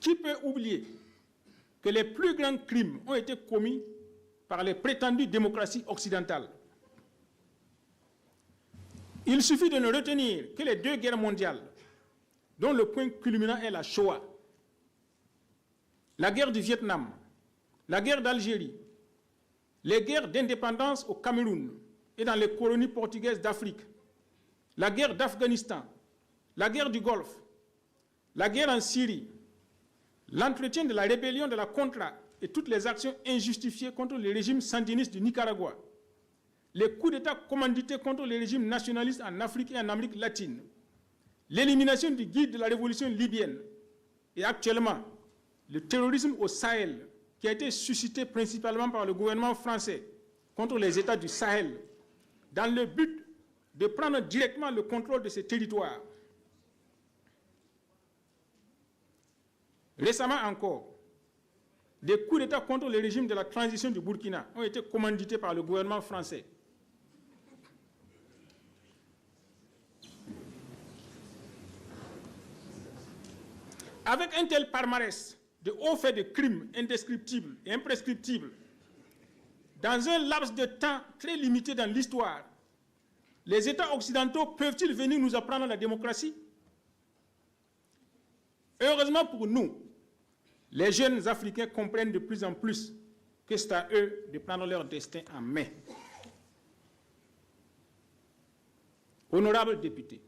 Qui peut oublier que les plus grands crimes ont été commis par les prétendues démocraties occidentales? Il suffit de ne retenir que les 2 guerres mondiales, dont le point culminant est la Shoah, la guerre du Vietnam, la guerre d'Algérie, les guerres d'indépendance au Cameroun et dans les colonies portugaises d'Afrique, la guerre d'Afghanistan, la guerre du Golfe, la guerre en Syrie, l'entretien de la rébellion de la Contra et toutes les actions injustifiées contre le régime sandiniste du Nicaragua, les coups d'État commandités contre les régimes nationalistes en Afrique et en Amérique latine, l'élimination du guide de la révolution libyenne et actuellement le terrorisme au Sahel qui a été suscité principalement par le gouvernement français contre les États du Sahel dans le but de prendre directement le contrôle de ces territoires. Récemment encore, des coups d'État contre le régime de la transition du Burkina ont été commandités par le gouvernement français. Avec un tel palmarès de hauts faits de crimes indescriptibles et imprescriptibles, dans un laps de temps très limité dans l'histoire, les États occidentaux peuvent-ils venir nous apprendre la démocratie? Heureusement pour nous, les jeunes Africains comprennent de plus en plus que c'est à eux de prendre leur destin en main. Honorables députés,